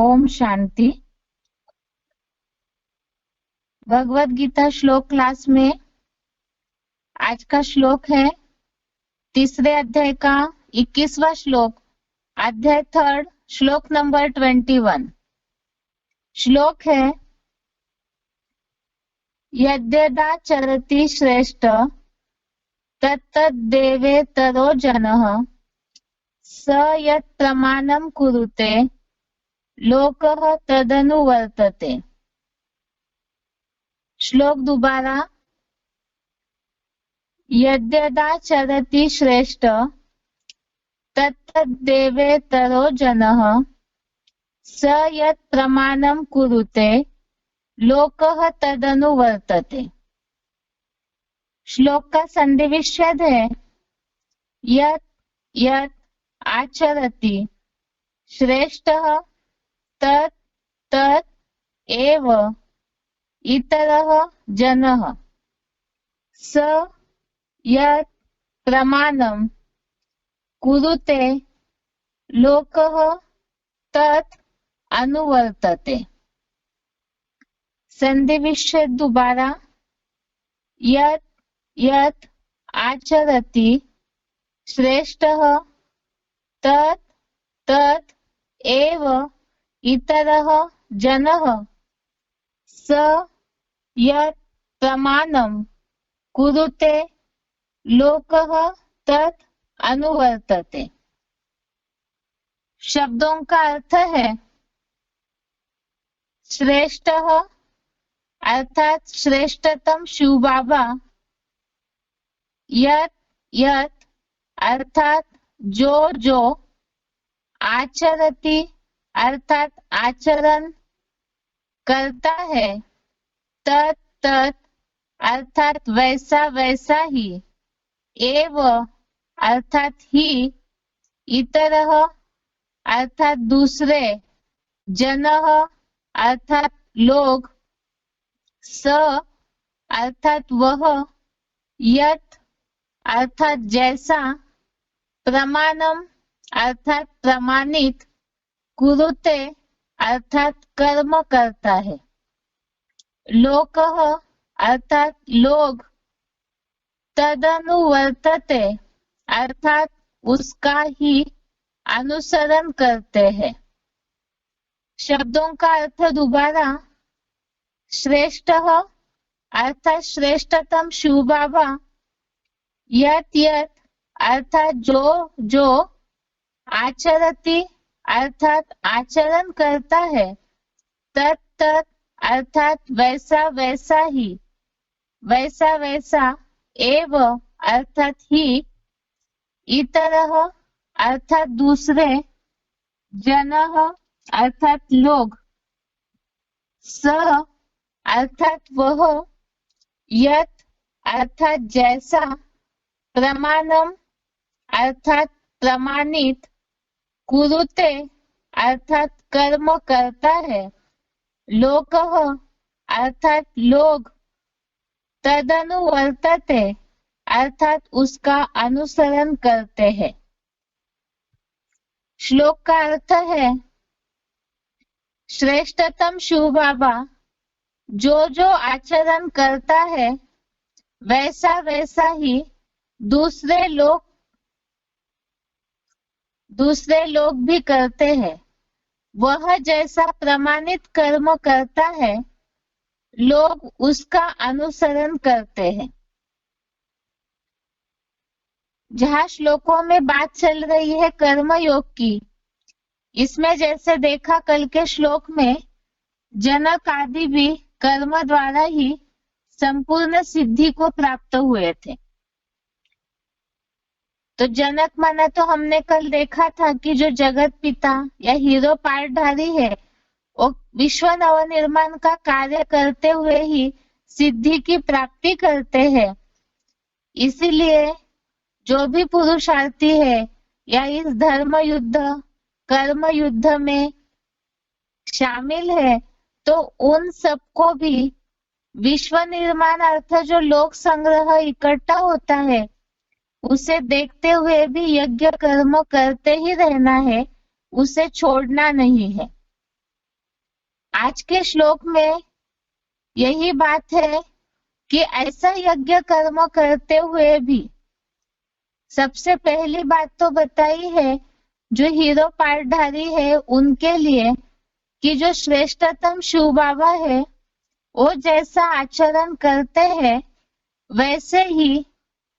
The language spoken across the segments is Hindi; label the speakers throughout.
Speaker 1: ओम शांति। भगवत गीता श्लोक क्लास में आज का श्लोक है तीसरे अध्याय का 21वां श्लोक, अध्याय 3, श्लोक नंबर 21। श्लोक है यद्यदाचरति श्रेष्ठ तत्तद्देवेतरो जनः स यत् प्रमाणं कुरुते लोकः तदनुवर्तते। श्लोक दोबारा। यद्यदाचरति श्रेष्ठ तत्तद्देवेतरो जनः स यत् प्रमाणं कुरुते लोकः तदनुवर्तते। श्लोक का संधि विच्छेद है यत् यत् आचरति श्रेष्ठः तत् तत् एव इतरः जनः स यत् प्रमाणं कुरुते लोकः तत् अनुवर्तते। संधि विच्छेद दोबारा। यत् यत् आचरति श्रेष्ठः तत् तत् एव इतरः जनः स यत् प्रमाणं कुरुते लोकः तत् अनुवर्तते। शब्दों का अर्थ है श्रेष्ठः अर्थात श्रेष्ठतम शिव बाबा, यत् यत् अर्थात जो जो, आचरति अर्थात आचरण करता है, तत् तत् अर्थात वैसा वैसा ही, एव अर्थात ही, इतरः अर्थात दूसरे, जनः अर्थात लोग, स अर्थात वह, यत् अर्थात जैसा, प्रमाणम अर्थात प्रमाणित, कुरुते अर्थात कर्म करता है, लोकः अर्थात लोग, तदनुवर्तते अर्थात उसका ही अनुसरण करते हैं। शब्दों का अर्थ दोबारा। श्रेष्ठः अर्थात श्रेष्ठतम शिव बाबा, यत् यत् अर्थात जो जो, आचरति अर्थात आचरण करता है, तत् तत् अर्थात वैसा वैसा ही, वैसा वैसा, एव अर्थात ही, इतरः अर्थात दूसरे, जनः अर्थात लोग, स अर्थात वह, यत् अर्थात जैसा, प्रमाणम अर्थात प्रमाणित, कुरुते अर्थात कर्म करता है, लोकः अर्थात लोग, तदनुवर्तते अर्थात उसका अनुसरण करते हैं। श्लोक का अर्थ है श्रेष्ठतम शिव बाबा जो जो आचरण करता है वैसा वैसा ही दूसरे लोग भी करते हैं। वह जैसा प्रमाणित कर्म करता है, लोग उसका अनुसरण करते हैं। जहाँ श्लोकों में बात चल रही है कर्म योग की, इसमें जैसे देखा कल के श्लोक में जनक आदि भी कर्म द्वारा ही संपूर्ण सिद्धि को प्राप्त हुए थे। तो जनक माना तो हमने कल देखा था कि जो जगत पिता या हीरो पार्टधारी है, वो विश्व नवनिर्माण का कार्य करते हुए ही सिद्धि की प्राप्ति करते हैं। इसीलिए जो भी पुरुषार्थी है या इस धर्म युद्ध कर्म युद्ध में शामिल है, तो उन सबको भी विश्व निर्माण अर्थ जो लोक संग्रह इकट्ठा होता है, उसे देखते हुए भी यज्ञ कर्म करते ही रहना है, उसे छोड़ना नहीं है। आज के श्लोक में यही बात है कि ऐसा यज्ञ कर्म करते हुए भी सबसे पहली बात तो बताई है जो हीरो पाठधारी है उनके लिए कि जो श्रेष्ठतम शिव बाबा है वो जैसा आचरण करते हैं वैसे ही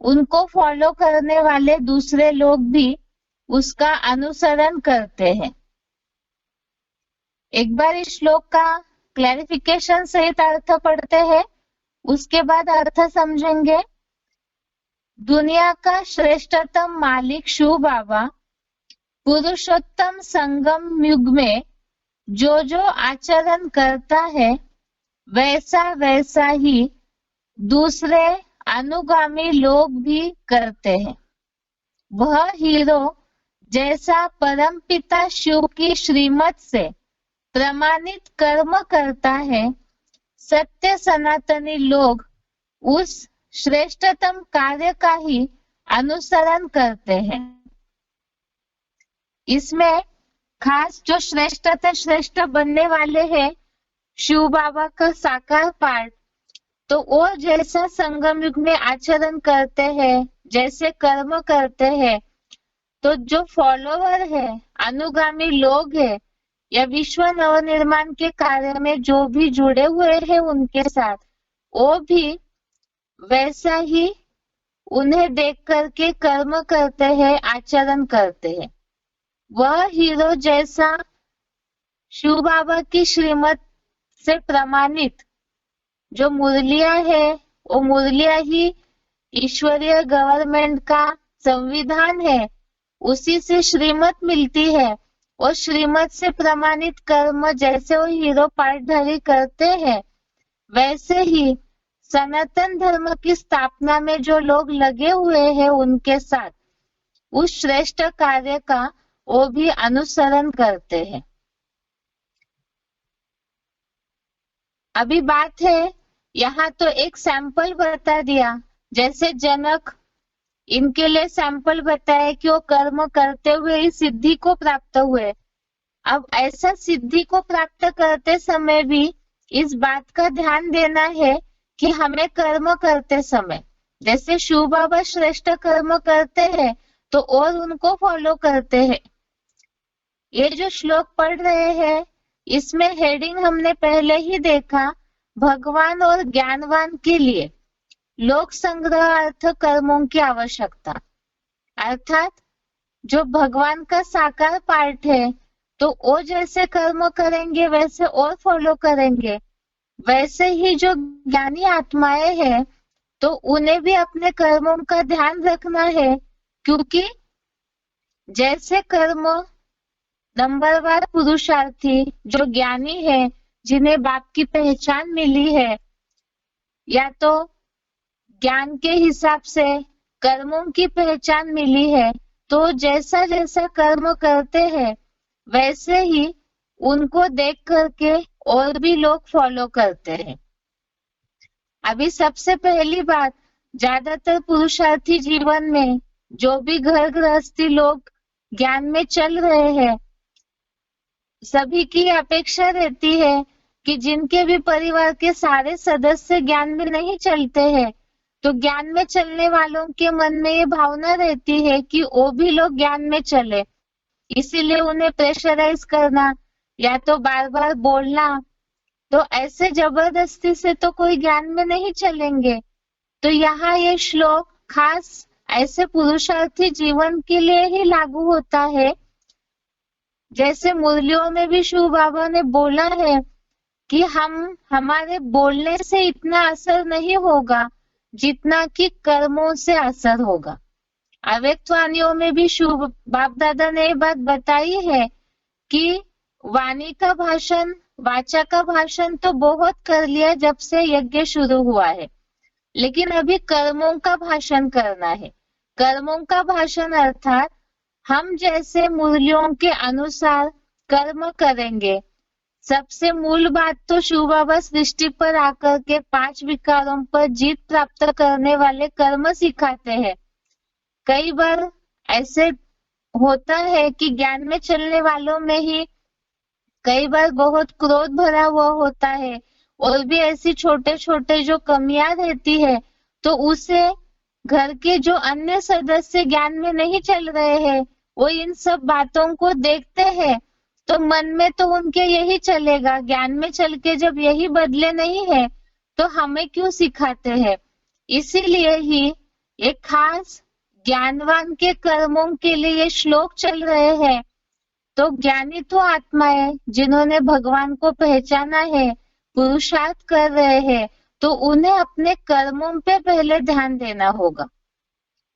Speaker 1: उनको फॉलो करने वाले दूसरे लोग भी उसका अनुसरण करते हैं। एक बार इस श्लोक का क्लैरिफिकेशन सहित अर्थ पढ़ते हैं, उसके बाद अर्थ समझेंगे। दुनिया का श्रेष्ठतम मालिक शिव बाबा पुरुषोत्तम संगम युग में जो आचरण करता है वैसा वैसा ही दूसरे अनुगामी लोग भी करते हैं। वह हीरो जैसा परमपिता शिव की श्रीमत से प्रमाणित कर्म करता है, सत्य सनातनी लोग उस श्रेष्ठतम कार्य का ही अनुसरण करते हैं। इसमें खास जो श्रेष्ठ बनने वाले हैं शिव बाबा का साकार पाठ, तो वो जैसा संगम युग में आचरण करते हैं, जैसे कर्म करते हैं, तो जो फॉलोवर है, अनुगामी लोग है या विश्व नवनिर्माण के कार्य में जो भी जुड़े हुए हैं उनके साथ, वो भी वैसा ही उन्हें देख करके कर्म करते हैं, आचरण करते हैं। वह हीरो जैसा शिव बाबा की श्रीमत से प्रमाणित जो मुरलिया है, वो मुरलिया ही ईश्वरीय गवर्नमेंट का संविधान है, उसी से श्रीमत मिलती है और श्रीमत से प्रमाणित कर्म जैसे वो हीरो पाठधारी करते हैं वैसे ही सनातन धर्म की स्थापना में जो लोग लगे हुए हैं उनके साथ उस श्रेष्ठ कार्य का वो भी अनुसरण करते हैं। अभी बात है, यहाँ तो एक सैंपल बता दिया, जैसे जनक, इनके लिए सैंपल बताया कि वो कर्म करते हुए ही सिद्धि को प्राप्त हुए। अब ऐसा सिद्धि को प्राप्त करते समय भी इस बात का ध्यान देना है कि हमें कर्म करते समय जैसे शिव बाबा श्रेष्ठ कर्म करते हैं तो और उनको फॉलो करते हैं। ये जो श्लोक पढ़ रहे हैं इसमें हेडिंग हमने पहले ही देखा, भगवान और ज्ञानवान के लिए लोक संग्रह अर्थ कर्मों की आवश्यकता, अर्थात जो भगवान का साकार पार्ट है तो वो जैसे कर्म करेंगे वैसे और फॉलो करेंगे, वैसे ही जो ज्ञानी आत्माएं हैं तो उन्हें भी अपने कर्मों का ध्यान रखना है, क्योंकि जैसे कर्म नंबरवार पुरुषार्थी जो ज्ञानी है, जिन्हें बाप की पहचान मिली है, या तो ज्ञान के हिसाब से कर्मों की पहचान मिली है, तो जैसा जैसा कर्म करते हैं वैसे ही उनको देख करके और भी लोग फॉलो करते हैं। अभी सबसे पहली बात, ज्यादातर पुरुषार्थी जीवन में जो भी घर गृहस्थी लोग ज्ञान में चल रहे हैं, सभी की अपेक्षा रहती है कि जिनके भी परिवार के सारे सदस्य ज्ञान में नहीं चलते हैं, तो ज्ञान में चलने वालों के मन में ये भावना रहती है कि वो भी लोग ज्ञान में चले, इसीलिए उन्हें प्रेशराइज करना या तो बार बार बोलना, तो ऐसे जबरदस्ती से तो कोई ज्ञान में नहीं चलेंगे। तो यहाँ ये श्लोक खास ऐसे पुरुषार्थी जीवन के लिए ही लागू होता है। जैसे मुरलियों में भी शिव बाबा ने बोला है कि हमारे बोलने से इतना असर नहीं होगा जितना कि कर्मों से असर होगा। अव्यक्तवाणियों में भी शिव बाप दादा ने ये बात बताई है कि वाणी का भाषण, वाचा का भाषण तो बहुत कर लिया जब से यज्ञ शुरू हुआ है, लेकिन अभी कर्मों का भाषण करना है। कर्मों का भाषण अर्थात हम जैसे मुरलियों के अनुसार कर्म करेंगे। सबसे मूल बात तो शिव बाबा सृष्टि पर आकर के 5 विकारों पर जीत प्राप्त करने वाले कर्म सिखाते हैं। कई बार ऐसे होता है कि ज्ञान में चलने वालों में ही कई बार बहुत क्रोध भरा हुआ होता है और भी ऐसी छोटे छोटे जो कमियां रहती है, तो उसे घर के जो अन्य सदस्य ज्ञान में नहीं चल रहे हैं, वो इन सब बातों को देखते हैं, तो मन में तो उनके यही चलेगा, ज्ञान में चल के जब यही बदले नहीं है तो हमें क्यों सिखाते हैं। इसीलिए ही एक खास ज्ञानवान के कर्मों के लिए ये श्लोक चल रहे हैं। तो ज्ञानी तो आत्माएं जिन्होंने भगवान को पहचाना है, पुरुषार्थ कर रहे हैं, तो उन्हें अपने कर्मों पे पहले ध्यान देना होगा।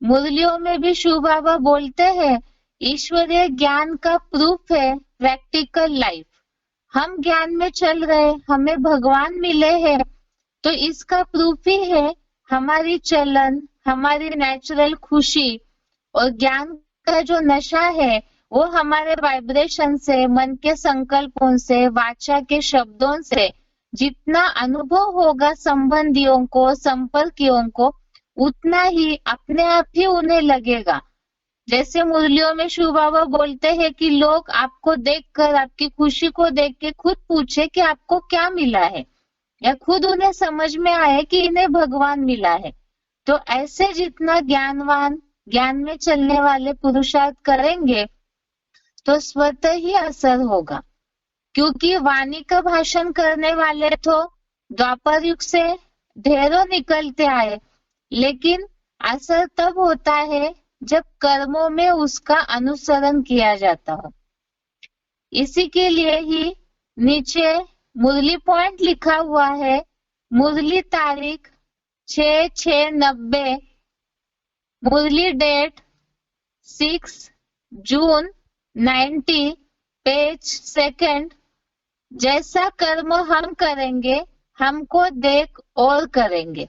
Speaker 1: मुरलियों में भी शिव बाबा बोलते हैं, ईश्वरीय ज्ञान का प्रूफ है प्रैक्टिकल लाइफ। हम ज्ञान में चल रहे, हमें भगवान मिले हैं, तो इसका प्रूफ ही है हमारी चलन, हमारी नेचुरल खुशी। और ज्ञान का जो नशा है वो हमारे वाइब्रेशन से, मन के संकल्पों से, वाचा के शब्दों से जितना अनुभव होगा संबंधियों को, संपर्कियों को, उतना ही अपने आप ही उन्हें लगेगा। जैसे मुरलियों में शिव बाबा बोलते हैं कि लोग आपको देखकर, आपकी खुशी को देख के खुद पूछे कि आपको क्या मिला है, या खुद उन्हें समझ में आए कि इन्हें भगवान मिला है। तो ऐसे जितना ज्ञानवान, ज्ञान में चलने वाले पुरुषार्थ करेंगे तो स्वतः ही असर होगा। क्योंकि वाणी का भाषण करने वाले तो द्वापर युग से ढेरों निकलते आए, लेकिन असर तब होता है जब कर्मों में उसका अनुसरण किया जाता हो। इसी के लिए ही नीचे मुरली पॉइंट लिखा हुआ है, मुरली तारीख 6/6/90, मुरली डेट 6 जून 90, पेज 2। जैसा कर्म हम करेंगे हमको देख और करेंगे,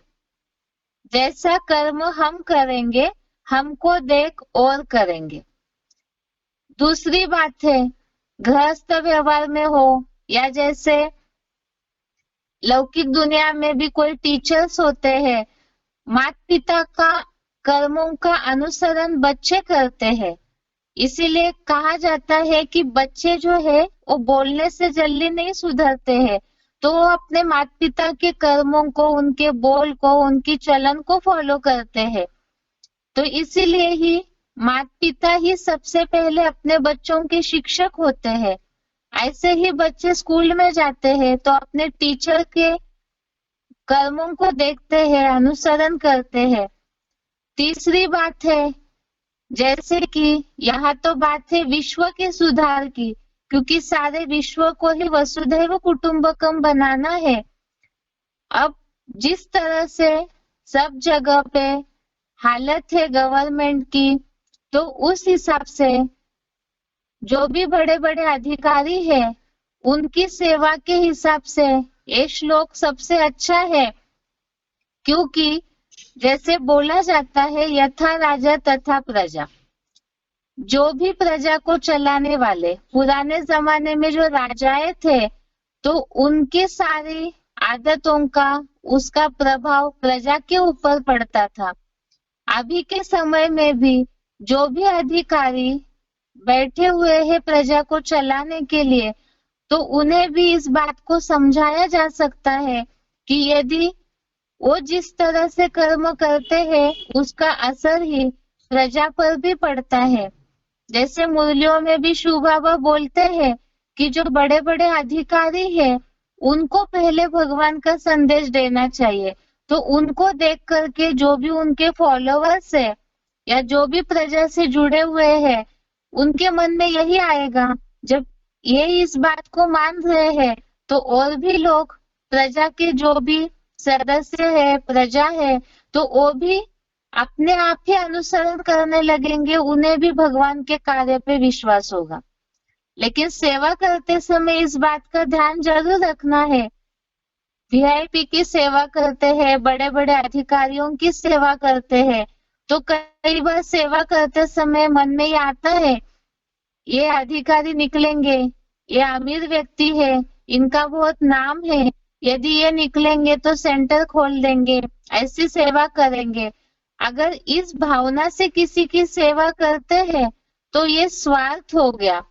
Speaker 1: जैसा कर्म हम करेंगे हमको देख और करेंगे। दूसरी बात है, गृहस्थ व्यवहार में हो या जैसे लौकिक दुनिया में भी कोई टीचर्स होते हैं, माता पिता का कर्मों का अनुसरण बच्चे करते हैं। इसीलिए कहा जाता है कि बच्चे जो है वो बोलने से जल्दी नहीं सुधरते हैं, तो वो अपने माता पिता के कर्मों को, उनके बोल को, उनकी चलन को फॉलो करते हैं। तो इसीलिए ही माता पिता ही सबसे पहले अपने बच्चों के शिक्षक होते हैं। ऐसे ही बच्चे स्कूल में जाते हैं तो अपने टीचर के कर्मों को देखते हैं, अनुसरण करते हैं। तीसरी बात है, जैसे कि यहाँ तो बात है विश्व के सुधार की, क्योंकि सारे विश्व को ही वसुधैव कुटुंबकम बनाना है। अब जिस तरह से सब जगह पे हालत है गवर्नमेंट की, तो उस हिसाब से जो भी बड़े बड़े अधिकारी है उनकी सेवा के हिसाब से ये श्लोक सबसे अच्छा है। क्योंकि जैसे बोला जाता है, यथा राजा तथा प्रजा। जो भी प्रजा को चलाने वाले, पुराने जमाने में जो राजाएं थे, तो उनके सारी आदतों का, उसका प्रभाव प्रजा के ऊपर पड़ता था। अभी के समय में भी जो भी अधिकारी बैठे हुए हैं प्रजा को चलाने के लिए, तो उन्हें भी इस बात को समझाया जा सकता है कि यदि वो जिस तरह से कर्म करते हैं उसका असर ही प्रजा पर भी पड़ता है। जैसे मुरलियों में भी शिव बाबा बोलते हैं कि जो बड़े बड़े अधिकारी हैं उनको पहले भगवान का संदेश देना चाहिए, तो उनको देख करके जो भी उनके फॉलोवर्स है या जो भी प्रजा से जुड़े हुए हैं उनके मन में यही आएगा, जब ये इस बात को मान रहे हैं तो और भी लोग, प्रजा के जो भी सदस्य है, प्रजा है, तो वो भी अपने आप ही अनुसरण करने लगेंगे, उन्हें भी भगवान के कार्य पे विश्वास होगा। लेकिन सेवा करते समय इस बात का ध्यान जरूर रखना है। वीआईपी की सेवा करते हैं, बड़े बड़े अधिकारियों की सेवा करते हैं, तो कई बार सेवा करते समय मन में ये आता है, ये अधिकारी निकलेंगे, ये अमीर व्यक्ति है, इनका बहुत नाम है, यदि ये निकलेंगे तो सेंटर खोल देंगे, ऐसी सेवा करेंगे। अगर इस भावना से किसी की सेवा करते हैं तो ये स्वार्थ हो गया।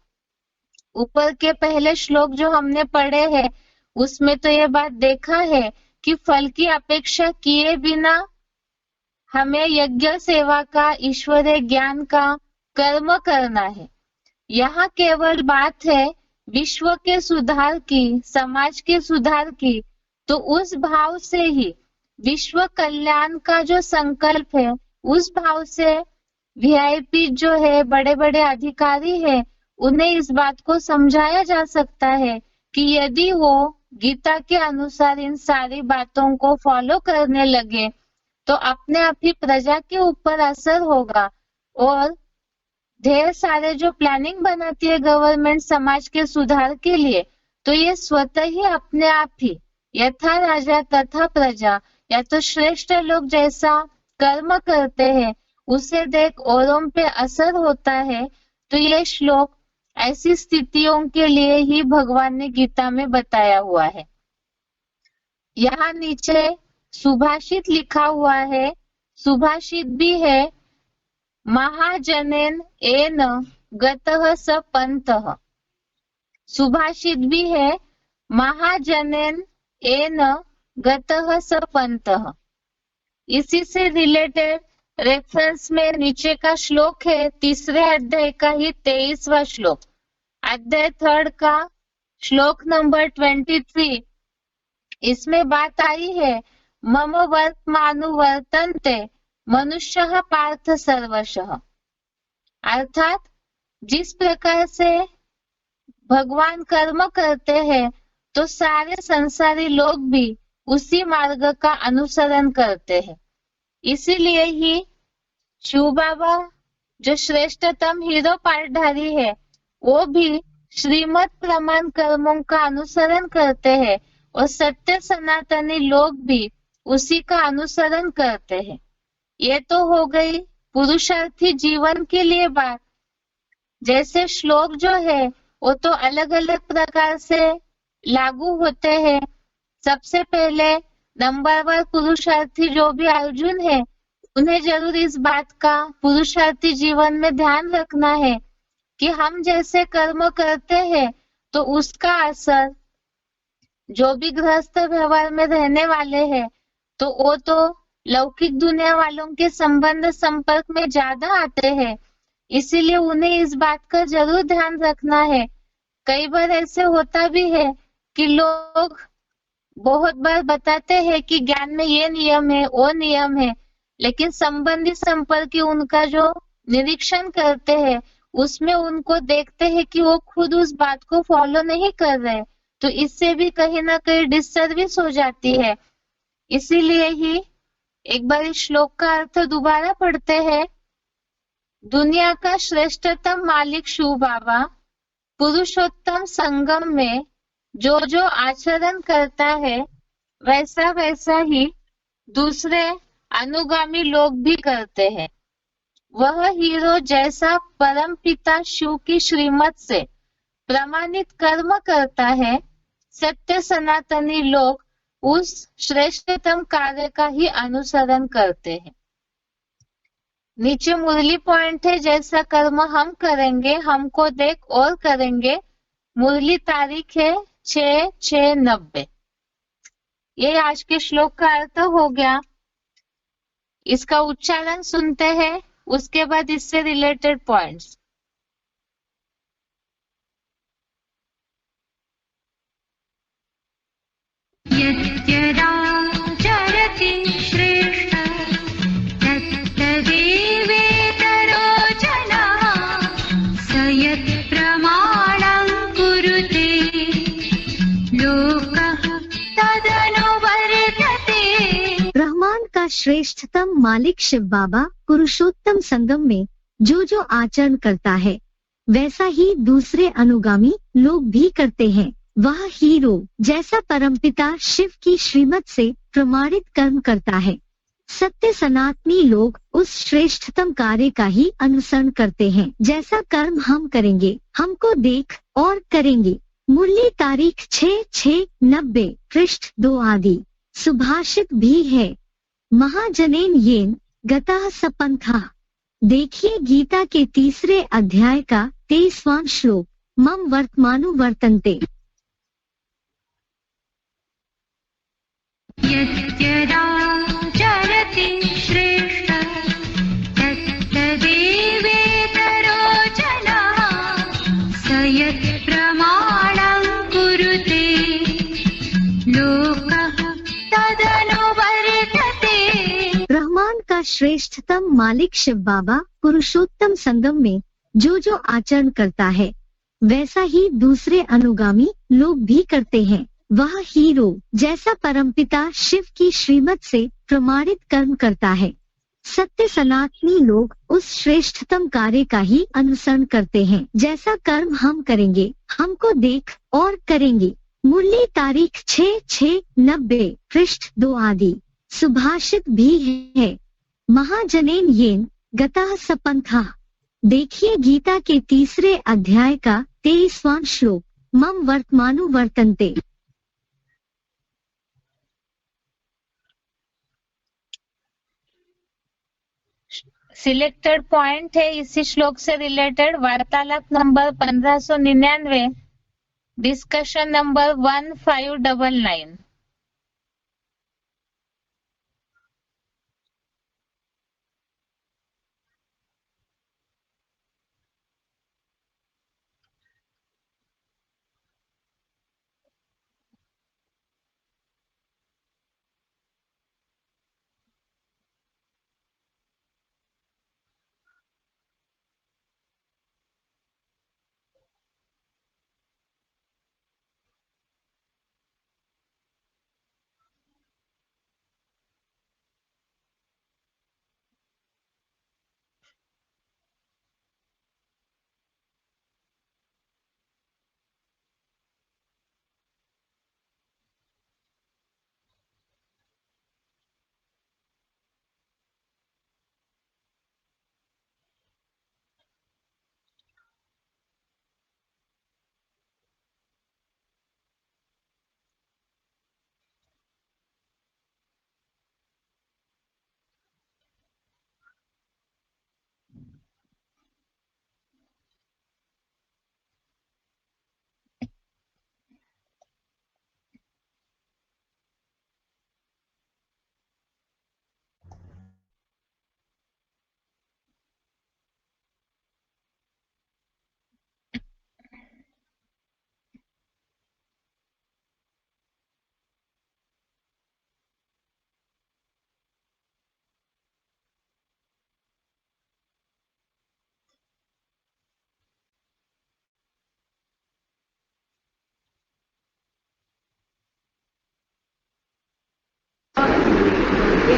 Speaker 1: ऊपर के पहले श्लोक जो हमने पढ़े हैं उसमें तो ये बात देखा है कि फल की अपेक्षा किए बिना हमें यज्ञ सेवा का, ईश्वरीय ज्ञान का कर्म करना है। यहाँ केवल बात है विश्व के सुधार की, समाज के सुधार की, तो उस भाव से ही विश्व कल्याण का जो संकल्प है उस भाव से वीआईपी जो है, बड़े बड़े अधिकारी है, उन्हें इस बात को समझाया जा सकता है कि यदि वो गीता के अनुसार इन सारी बातों को फॉलो करने लगे तो अपने आप ही प्रजा के ऊपर असर होगा और ढेर सारे जो प्लानिंग बनाती है गवर्नमेंट समाज के सुधार के लिए, तो ये स्वतः ही अपने आप ही यथा राजा तथा प्रजा, या तो श्रेष्ठ लोग जैसा कर्म करते हैं उसे देख औरों पे असर होता है। तो ये श्लोक ऐसी स्थितियों के लिए ही भगवान ने गीता में बताया हुआ है। यहाँ नीचे सुभाषित लिखा हुआ है, सुभाषित भी है, महाजनेन एन गतः स पंथः। सुभाषित भी है, महाजनेन एन गतः स पंथः। इसी से रिलेटेड रेफरेंस में नीचे का श्लोक है, तीसरे अध्याय का ही 23वां श्लोक, अध्याय 3 का श्लोक नंबर 23। इसमें बात आई है, मम वर्तमानुवर्तन्ते मनुष्यः पार्थ सर्वशः। अर्थात जिस प्रकार से भगवान कर्म करते हैं तो सारे संसारी लोग भी उसी मार्ग का अनुसरण करते हैं। इसीलिए ही शिव बाबा जो श्रेष्ठतम हीरो पाठधारी है वो भी श्रीमत प्रमाण कर्मों का अनुसरण करते हैं और सत्य सनातनी लोग भी उसी का अनुसरण करते हैं। ये तो हो गई पुरुषार्थी जीवन के लिए बात। जैसे श्लोक जो है वो तो अलग अलग प्रकार से लागू होते हैं। सबसे पहले नंबर 1 पुरुषार्थी जो भी अर्जुन है उन्हें जरूर इस बात का पुरुषार्थी जीवन में ध्यान रखना है कि हम जैसे कर्म करते हैं तो उसका असर जो भी गृहस्थ व्यवहार में रहने वाले हैं तो वो तो लौकिक दुनिया वालों के संबंध संपर्क में ज्यादा आते हैं। इसीलिए उन्हें इस बात का जरूर ध्यान रखना है। कई बार ऐसे होता भी है कि लोग बहुत बार बताते हैं कि ज्ञान में ये नियम है, वो नियम है, लेकिन संबंधी संपर्क उनका जो निरीक्षण करते हैं उसमें उनको देखते हैं कि वो खुद उस बात को फॉलो नहीं कर रहे, तो इससे भी कहीं ना कहीं डिससर्विस हो जाती है। इसीलिए ही एक बार इस श्लोक का अर्थ दोबारा पढ़ते हैं। दुनिया का श्रेष्ठतम मालिक शिव बाबा पुरुषोत्तम संगम में जो जो आचरण करता है वैसा वैसा ही दूसरे अनुगामी लोग भी करते हैं। वह हीरो जैसा परम पिता शिव की श्रीमत से प्रमाणित कर्म करता है, सत्य सनातनी लोग उस श्रेष्ठतम कार्य का ही अनुसरण करते हैं। नीचे मुरली पॉइंट है, जैसा कर्म हम करेंगे हमको देख और करेंगे। मुरली तारीख है 6/6/90। ये आज के श्लोक का अर्थ हो गया। इसका उच्चारण सुनते हैं, उसके बाद इससे रिलेटेड पॉइंट्स।
Speaker 2: यद्यदाचरति श्रेष्ठ तत्तदेवेतरो जनः स यत्प्रमाणं कुरुते लोकः तदनुवर्तते।
Speaker 3: ब्रह्मांड का श्रेष्ठतम मालिक शिव बाबा पुरुषोत्तम संगम में जो जो आचरण करता है वैसा ही दूसरे अनुगामी लोग भी करते हैं। वह हीरो जैसा परमपिता शिव की श्रीमत से प्रमाणित कर्म करता है, सत्य सनातनी लोग उस श्रेष्ठतम कार्य का ही अनुसरण करते हैं। जैसा कर्म हम करेंगे हमको देख और करेंगे। मुरली तारीख 6/6/90 पृष्ठ 2 आदि। सुभाषित भी है, महाजनेन येन गतः स पंथः। देखिए गीता के तीसरे अध्याय का 23वां श्लोक। मम वर्तमानुवर्तन्ते।
Speaker 2: यद्यदाचरति श्रेष्ठ तत्तदेवेतरो जनः स यत्प्रमाणं कुरुते लोकः तदनुवर्तते।
Speaker 3: ब्रह्मांड का श्रेष्ठतम मालिक शिव बाबा पुरुषोत्तम संगम में जो आचरण करता है वैसा ही दूसरे अनुगामी लोग भी करते हैं। वह हीरो जैसा परमपिता शिव की श्रीमत से प्रमाणित कर्म करता है। सत्य सनातनी लोग उस श्रेष्ठतम कार्य का ही अनुसरण करते हैं। जैसा कर्म हम करेंगे हमको देख और करेंगे। मुरली तारीख 6/6/90 पृष्ठ 2 आदि। सुभाषित भी है, महाजनेन येन गतः सपंथः। देखिए गीता के 3 अध्याय का 23वां श्लोक। मम वर्तमानुवर्तन्ते।
Speaker 1: सिलेक्टेड पॉइंट है इसी श्लोक से रिलेटेड वार्तालाप नंबर 1599, डिस्कशन नंबर 1599।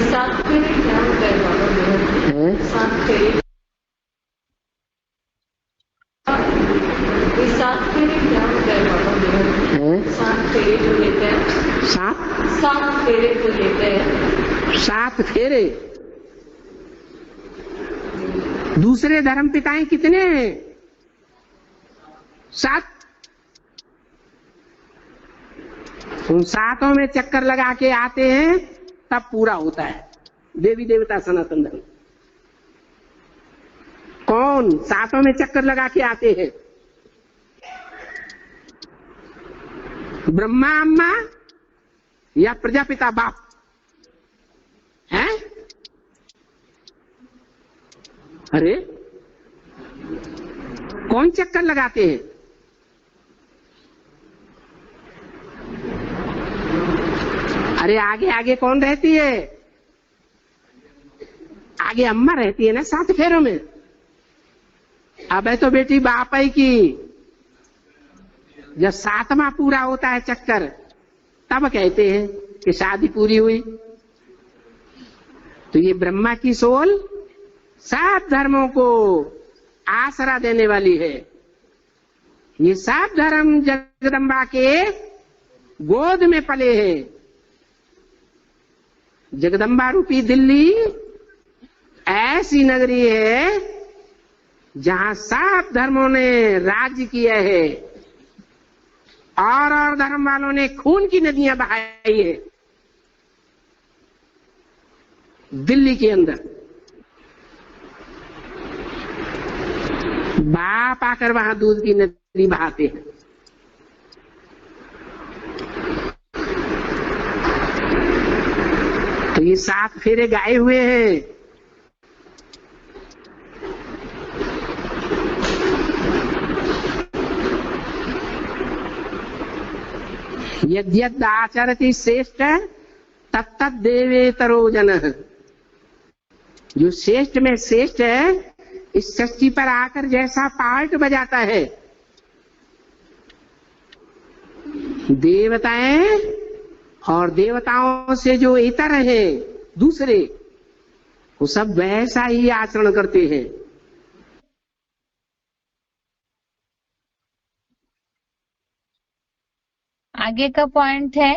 Speaker 4: सात फेरे क्या होता है बाबा? सात फेरे, सात फेरे क्या होता है बाबा? सात फेरे जो लेते हैं, सात फेरे जो लेते हैं।
Speaker 5: 7 फेरे। दूसरे धर्म पिताएं कितने हैं? 7। उन 7 में चक्कर लगा के आते हैं तब पूरा होता है देवी देवता सनातन धर्म। कौन 7 में चक्कर लगा के आते हैं? ब्रह्मा अम्मा या प्रजापिता बाप हैं? अरे कौन चक्कर लगाते हैं? अरे आगे आगे कौन रहती है? आगे अम्मा रहती है ना 7 फेरों में। अब है तो बेटी बाप ही की। जब 7वां पूरा होता है चक्कर तब कहते हैं कि शादी पूरी हुई। तो ये ब्रह्मा की सोल 7 धर्मों को आसरा देने वाली है। ये 7 धर्म जगदम्बा के गोद में पले हैं। जगदम्बा रूपी दिल्ली ऐसी नगरी है जहां 7 धर्मों ने राज्य किया है और धर्म वालों ने खून की नदियां बहाई है दिल्ली के अंदर। बाप आकर वहां दूध की नदी अंजलि बहाते हैं। तो ये 7 फेरे गाए हुए हैं। यद्यद् आचरति श्रेष्ठ तत्तद् देवेतरो जनः। जो श्रेष्ठ में श्रेष्ठ है, इस सृष्टि पर आकर जैसा पार्ट बजाता है, देवताएं और देवताओं से जो इतर हैं दूसरे, वो सब वैसा ही आचरण करते हैं।
Speaker 1: आगे का पॉइंट है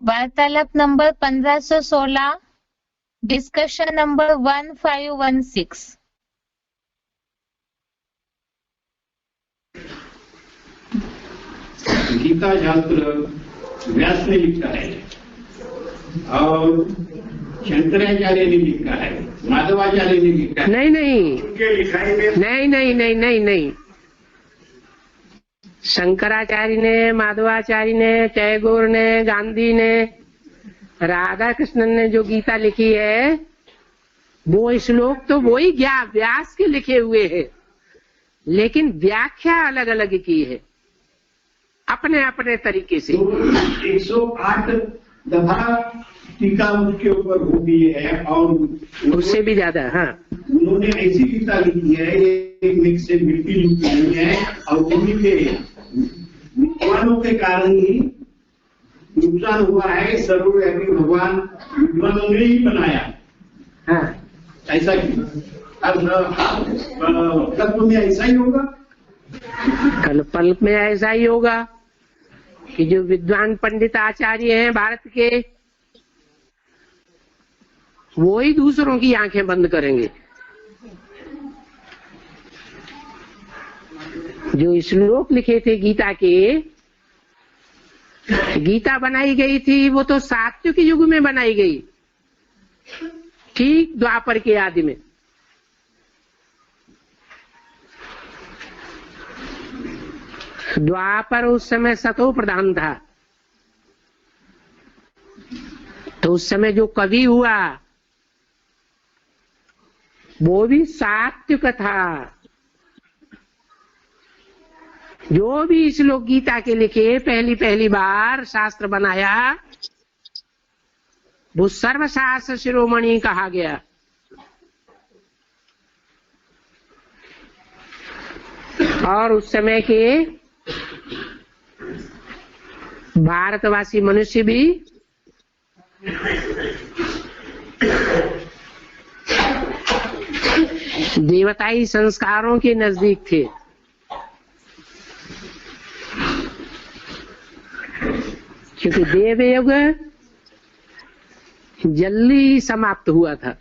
Speaker 1: वार्तालाप नंबर 1516, डिस्कशन नंबर 1516।
Speaker 6: गीता शास्त्र व्यास ने लिखा है और शंकराचार्य ने लिखा है, माधवाचार्य ने लिखा है।
Speaker 5: नहीं
Speaker 6: उनके लिखाई में
Speaker 5: नहीं। शंकराचार्य ने, माधवाचार्य ने, टैगोर ने, गांधी ने, राधा कृष्णन ने जो गीता लिखी है, वो श्लोक तो वो ही व्यास के लिखे हुए हैं, लेकिन व्याख्या अलग अलग की है अपने अपने तरीके से।
Speaker 6: 108 दफा टीका उसके ऊपर हो गई है और
Speaker 5: उससे भी ज्यादा। हाँ,
Speaker 6: उन्होंने ऐसी गीता लिखी है, एक मिक्स से मिट्टी लिखी हुई है और उन्हीं के विद्वानों के कारण ही नुकसान हुआ है। सर्वव्यापी भगवान विद्वानों ने ही बनाया।
Speaker 5: हाँ,
Speaker 6: ऐसा क्यों? तत्व में ऐसा ही होगा,
Speaker 5: कल्प में ऐसा ही होगा कि जो विद्वान पंडित आचार्य हैं भारत के, वो ही दूसरों की आंखें बंद करेंगे। जो श्लोक लिखे थे गीता के, गीता बनाई गई थी वो तो सात्विक युग में बनाई गई, ठीक द्वापर के आदि में। द्वापर उस समय सतो प्रधान था, तो उस समय जो कवि हुआ वो भी सात्विक था। जो भी इस लोग गीता के लिखे पहली बार शास्त्र बनाया, वो सर्वशास्त्र शिरोमणि कहा गया। और उस समय के भारतवासी मनुष्य भी देवताई संस्कारों के नजदीक थे, क्योंकि देवयुग जल्दी समाप्त हुआ था।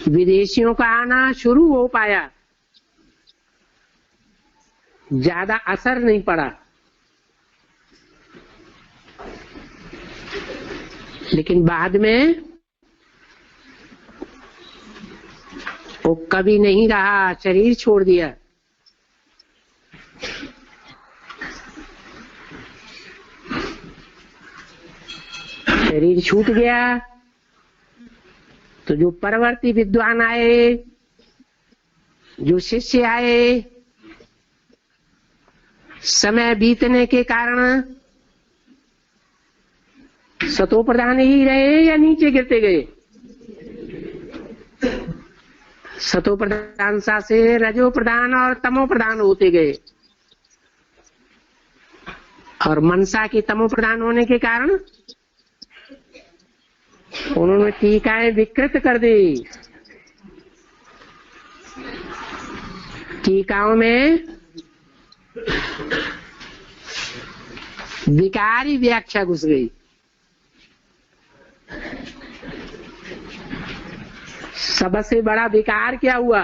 Speaker 5: विदेशियों का आना शुरू हो पाया, ज्यादा असर नहीं पड़ा, लेकिन बाद में वो कभी नहीं रहा, शरीर छोड़ दिया। शरीर छूट गया तो जो परवर्ती विद्वान आए, जो शिष्य आए, समय बीतने के कारण सतो प्रधान ही रहे या नीचे गिरते गए। सतो प्रधान से रजो प्रधान और तमो प्रधान होते गए, और मनसा के तमो प्रधान होने के कारण उन्होंने टीकाएं विकृत कर दी। टीकाओं में विकारी व्याख्या घुस गई। सबसे बड़ा विकार क्या हुआ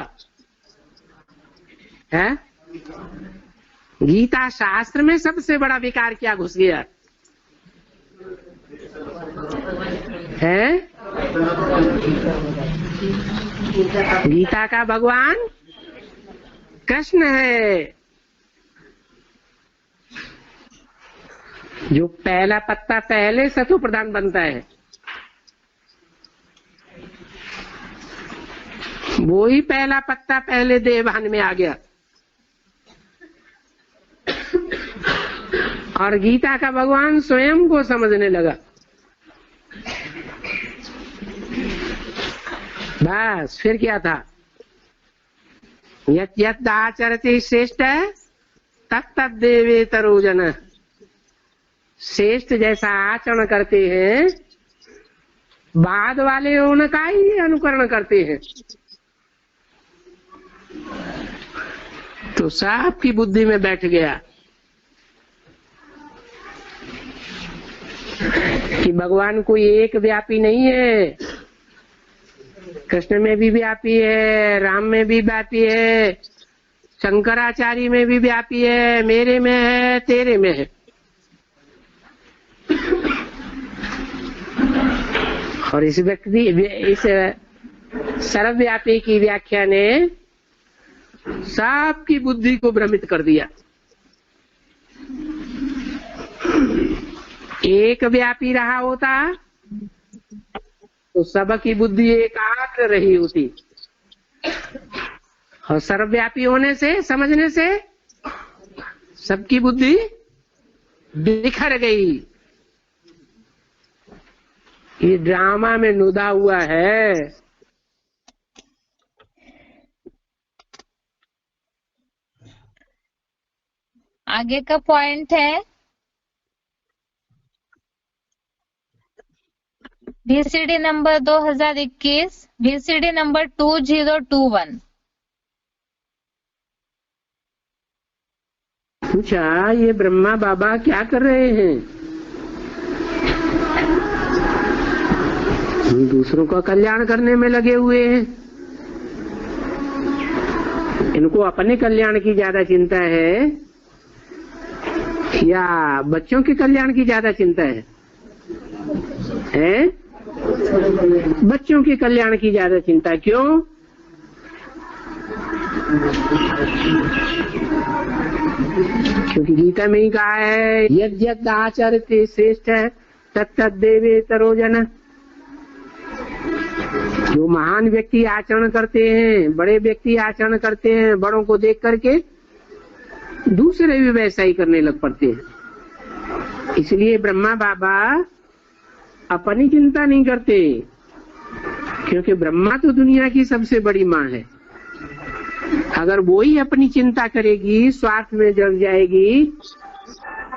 Speaker 5: है? गीता शास्त्र में सबसे बड़ा विकार क्या घुस गया? है? गीता का भगवान कृष्ण है। जो पहला पत्ता पहले सतो प्रधान बनता है, वो ही पहला पत्ता पहले देवभान में आ गया। और गीता का भगवान स्वयं को समझने लगा। बस फिर क्या था? यत् यत् आचरते श्रेष्ठ तत्तत् देवेतरो जनः। श्रेष्ठ जैसा आचरण करते हैं, बाद वाले उनका ही अनुकरण करते हैं। तो सबकी बुद्धि में बैठ गया कि भगवान कोई एक व्यापी नहीं है। कृष्ण में भी व्यापी है, राम में भी व्यापी है, शंकराचार्य में भी व्यापी है, मेरे में है, तेरे में है। और इस सर्वव्यापी की व्याख्या ने सबकी बुद्धि को भ्रमित कर दिया। एक व्यापी रहा होता तो सबकी बुद्धि एकाग्र रही होती, और सर्वव्यापी होने से, समझने से सबकी बुद्धि बिखर गई। ये ड्रामा में नुदा हुआ है।
Speaker 1: आगे का पॉइंट है VCD नंबर 2021, VCD नंबर 2021।
Speaker 5: पूछा, ये ब्रह्मा बाबा क्या कर रहे हैं? दूसरों का कल्याण करने में लगे हुए हैं। इनको अपने कल्याण की ज्यादा चिंता है या बच्चों के कल्याण की ज्यादा चिंता है? बच्चों के कल्याण की ज्यादा चिंता। क्यों? क्योंकि गीता में ही कहा है, यद् यद् आचरते श्रेष्ठ तत्तत् देवेतरो जनः। जो महान व्यक्ति आचरण करते हैं, बड़े व्यक्ति आचरण करते हैं, बड़ों को देख करके दूसरे भी वैसा ही करने लग पड़ते हैं। इसलिए ब्रह्मा बाबा अपनी चिंता नहीं करते, क्योंकि ब्रह्मा तो दुनिया की सबसे बड़ी माँ है। अगर वो ही अपनी चिंता करेगी, स्वार्थ में जड़ जाएगी,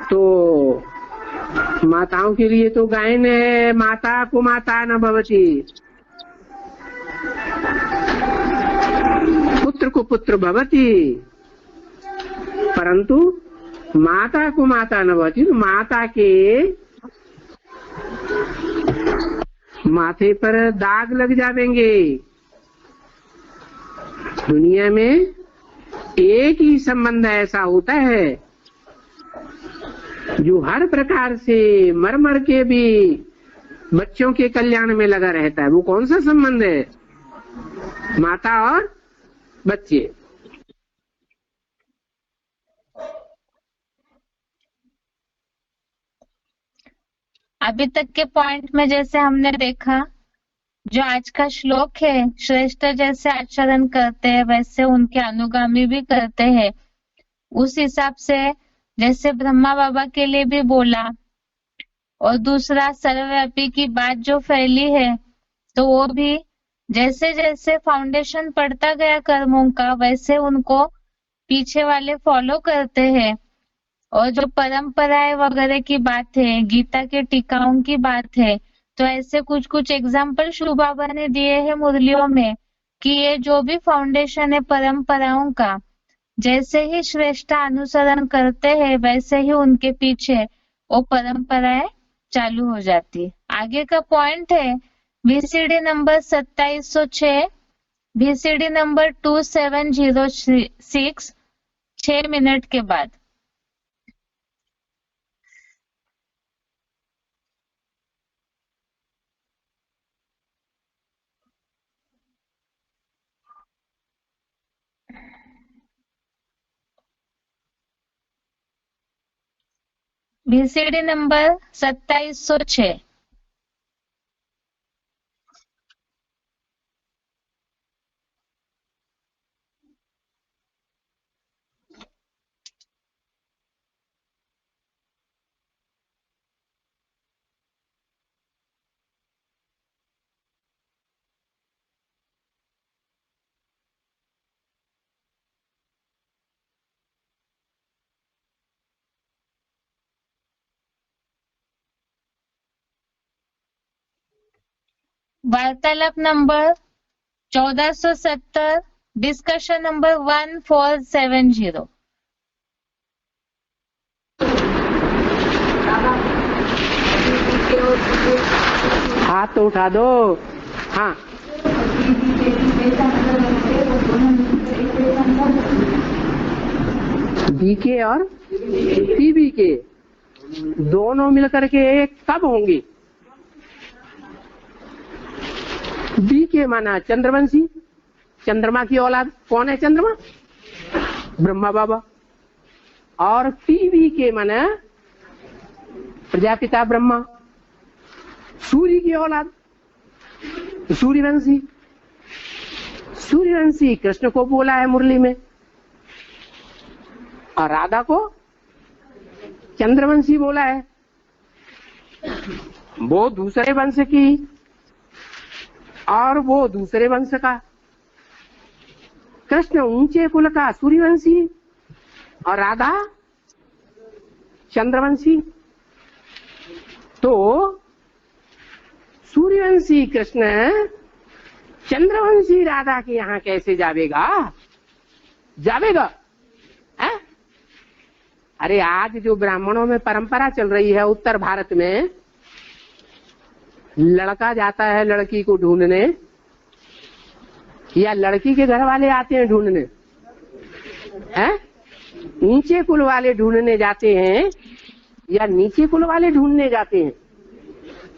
Speaker 5: तो माताओं के लिए तो गायन है, माता को माता न भवति, पुत्र को पुत्र भवति, परंतु माता को माता न भवति। तो माता के माथे पर दाग लग जाएंगे। दुनिया में एक ही संबंध ऐसा होता है जो हर प्रकार से मर मर के भी बच्चों के कल्याण में लगा रहता है। वो कौन सा संबंध है? माता और बच्चे।
Speaker 1: अभी तक के पॉइंट में जैसे हमने देखा, जो आज का श्लोक है, श्रेष्ठ जैसे आचरण करते हैं वैसे उनके अनुगामी भी करते हैं। उस हिसाब से जैसे ब्रह्मा बाबा के लिए भी बोला, और दूसरा सर्वव्यापी की बात जो फैली है, तो वो भी जैसे जैसे फाउंडेशन पड़ता गया कर्मों का, वैसे उनको पीछे वाले फॉलो करते हैं। और जो परंपराएं वगैरह की बात है, गीता के टीकाओं की बात है, तो ऐसे कुछ कुछ एग्जाम्पल शिव बाबा ने दिए हैं मुरलियों में कि ये जो भी फाउंडेशन है परंपराओं का, जैसे ही श्रेष्ठ अनुसरण करते हैं वैसे ही उनके पीछे वो परंपराएं चालू हो जाती। आगे का पॉइंट है VCD number 2706, VCD number 2706, 6 minute के बाद। VCD number 2706। वार्तालाप नंबर 1470, डिस्कशन नंबर 1470।
Speaker 5: हाथ तो उठा दो। हाँ, बीके और पीबीके दोनों मिलकर के एक कब होंगे? बीके माना चंद्रवंशी, चंद्रमा की औलाद। कौन है चंद्रमा? ब्रह्मा बाबा। और पीबीके माना प्रजापिता ब्रह्मा, सूर्य की औलाद, सूर्यवंशी। सूर्यवंशी कृष्ण को बोला है मुरली में, और राधा को चंद्रवंशी बोला है। वो दूसरे वंश की और वो दूसरे वंश का। कृष्ण ऊंचे कुल का सूर्यवंशी और राधा चंद्रवंशी। तो सूर्यवंशी कृष्ण चंद्रवंशी राधा के यहाँ कैसे जावेगा? जावेगा है? अरे आज जो ब्राह्मणों में परंपरा चल रही है उत्तर भारत में, लड़का जाता है लड़की को ढूंढने या लड़की के घर वाले आते हैं ढूंढने, हैं? ऊंचे कुल वाले ढूंढने जाते हैं या नीचे कुल वाले ढूंढने जाते हैं?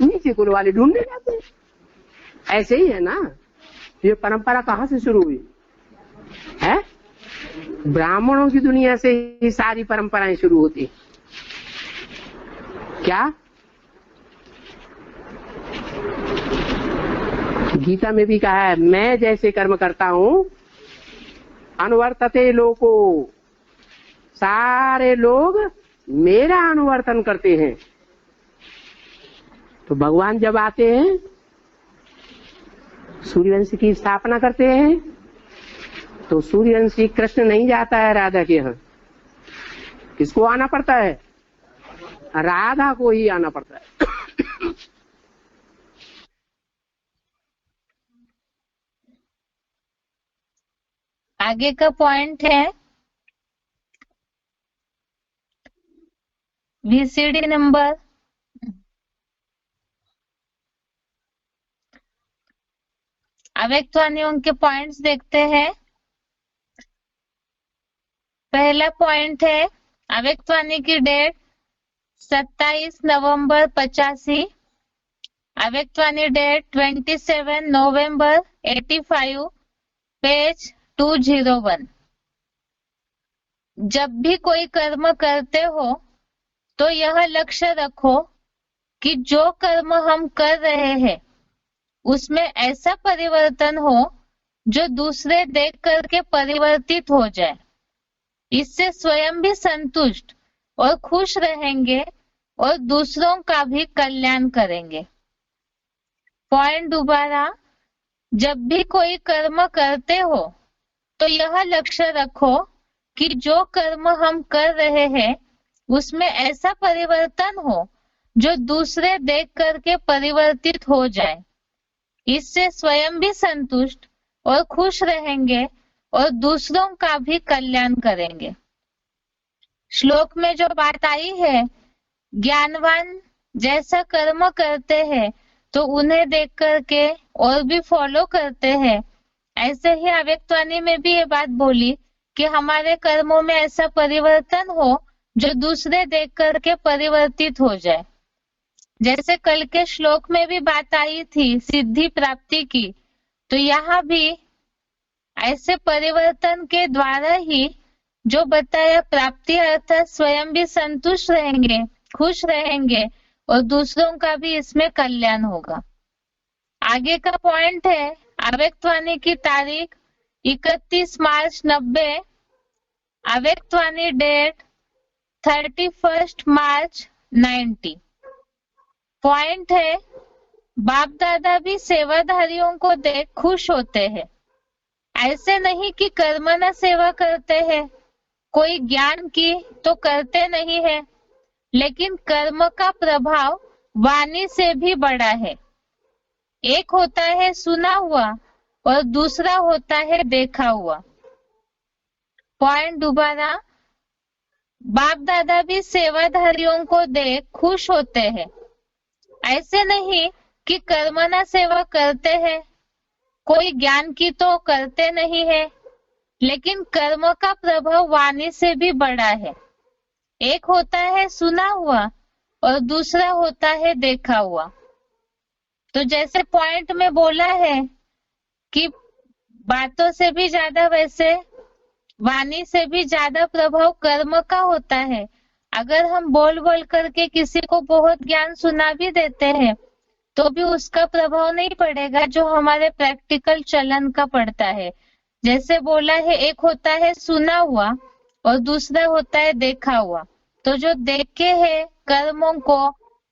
Speaker 5: नीचे कुल वाले ढूंढने जाते हैं। ऐसे ही है ना, ये परंपरा कहाँ से शुरू हुई है? ब्राह्मणों की दुनिया से ही सारी परंपराएं शुरू होती। क्या गीता में भी कहा है, मैं जैसे कर्म करता हूं अनुवर्तते लोको, सारे लोग मेरा अनुवर्तन करते हैं। तो भगवान जब आते हैं सूर्यवंशी की स्थापना करते हैं, तो सूर्यवंशी कृष्ण नहीं जाता है राधा के यहाँ। किसको आना पड़ता है? राधा को ही आना पड़ता है।
Speaker 1: आगे का पॉइंट है VCD नंबर अव्यक्तवाणियों के पॉइंट्स देखते हैं। पहला पॉइंट है अव्यक्तवाणी की डेट 27 नवंबर 85, अव्यक्तवाणी डेट 27 नवंबर 85, पेज 201। जब भी कोई कर्म करते हो तो यह लक्ष्य रखो कि जो कर्म हम कर रहे हैं उसमें ऐसा परिवर्तन हो जो दूसरे देख करके परिवर्तित हो जाए। इससे स्वयं भी संतुष्ट और खुश रहेंगे और दूसरों का भी कल्याण करेंगे। पॉइंट दोबारा, जब भी कोई कर्म करते हो तो यह लक्ष्य रखो कि जो कर्म हम कर रहे हैं उसमें ऐसा परिवर्तन हो जो दूसरे देख करके परिवर्तित हो जाए। इससे स्वयं भी संतुष्ट और खुश रहेंगे और दूसरों का भी कल्याण करेंगे। श्लोक में जो बात आई है, ज्ञानवान जैसा कर्म करते हैं तो उन्हें देख करके और भी फॉलो करते हैं, ऐसे ही अव्यक्तवाणी में भी ये बात बोली कि हमारे कर्मों में ऐसा परिवर्तन हो जो दूसरे देख करके परिवर्तित हो जाए। जैसे कल के श्लोक में भी बात आई थी सिद्धि प्राप्ति की, तो यहाँ भी ऐसे परिवर्तन के द्वारा ही जो बताया प्राप्ति अर्थात स्वयं भी संतुष्ट रहेंगे खुश रहेंगे और दूसरों का भी इसमें कल्याण होगा। आगे का पॉइंट है अव्यक्तवाणी की तारीख 31 मार्च 90, अव्यक्तवाणी डेट 31 मार्च 90। पॉइंट है बाप दादा भी सेवाधारियों को देख खुश होते हैं। ऐसे नहीं कि कर्मणा सेवा करते हैं, कोई ज्ञान की तो करते नहीं है, लेकिन कर्म का प्रभाव वाणी से भी बड़ा है। एक होता है सुना हुआ और दूसरा होता है देखा हुआ। पॉइंट दोबारा, बाप दादा भी सेवाधारियों को देख खुश होते हैं। ऐसे नहीं कि कर्मणा सेवा करते हैं, कोई ज्ञान की तो करते नहीं है, लेकिन कर्म का प्रभाव वाणी से भी बड़ा है। एक होता है सुना हुआ और दूसरा होता है देखा हुआ। तो जैसे पॉइंट में बोला है कि बातों से भी ज्यादा वैसे वाणी से भी ज्यादा प्रभाव कर्म का होता है। अगर हम बोल बोल करके किसी को बहुत ज्ञान सुना भी देते हैं तो भी उसका प्रभाव नहीं पड़ेगा जो हमारे प्रैक्टिकल चलन का पड़ता है। जैसे बोला है एक होता है सुना हुआ और दूसरा होता है देखा हुआ। तो जो देखे है कर्मों को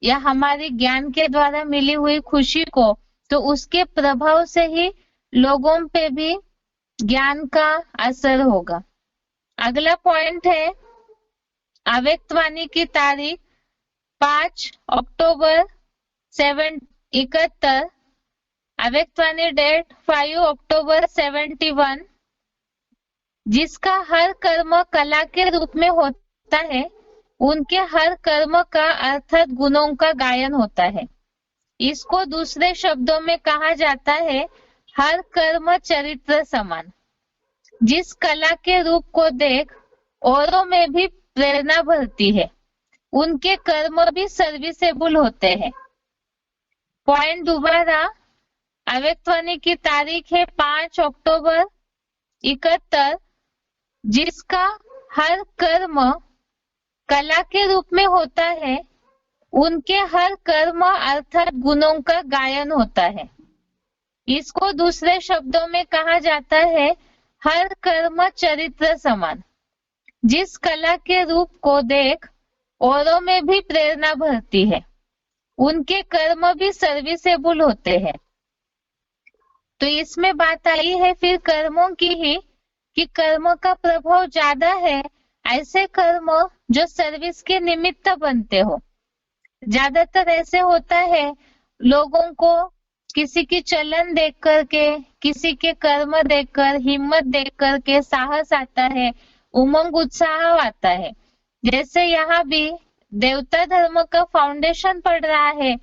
Speaker 1: या हमारी ज्ञान के द्वारा मिली हुई खुशी को, तो उसके प्रभाव से ही लोगों पे भी ज्ञान का असर होगा। अगला पॉइंट है अव्यक्तवाणी की तारीख 5 अक्टूबर 71, अव्यक्तवाणी डेट 5 अक्टूबर 71। जिसका हर कर्म कला के रूप में होता है, उनके हर कर्म का अर्थात गुणों का गायन होता है। इसको दूसरे शब्दों में कहा जाता है हर कर्म चरित्र समान। जिस कला के रूप को देख औरों में भी प्रेरणा भरती है, उनके कर्म भी सर्विसेबल होते हैं। पॉइंट दोबारा, अव्यक्तवाणी की तारीख है 5 अक्टूबर 71। जिसका हर कर्म कला के रूप में होता है, उनके हर कर्म अर्थात गुणों का गायन होता है। इसको दूसरे शब्दों में कहा जाता है हर कर्म चरित्र समान। जिस कला के रूप को देख औरों में भी प्रेरणा भरती है, उनके कर्म भी सर्विसेबल होते हैं। तो इसमें बात आई है फिर कर्मों की ही कि कर्म का प्रभाव ज्यादा है ऐसे कर्म जो सर्विस के निमित्त बनते हो। ज्यादातर ऐसे होता है लोगों को किसी की चलन देख करके, किसी के कर्म देखकर, हिम्मत देख करके साहस आता है, उमंग उत्साह आता है। जैसे यहाँ भी देवता धर्म का फाउंडेशन पड़ रहा है,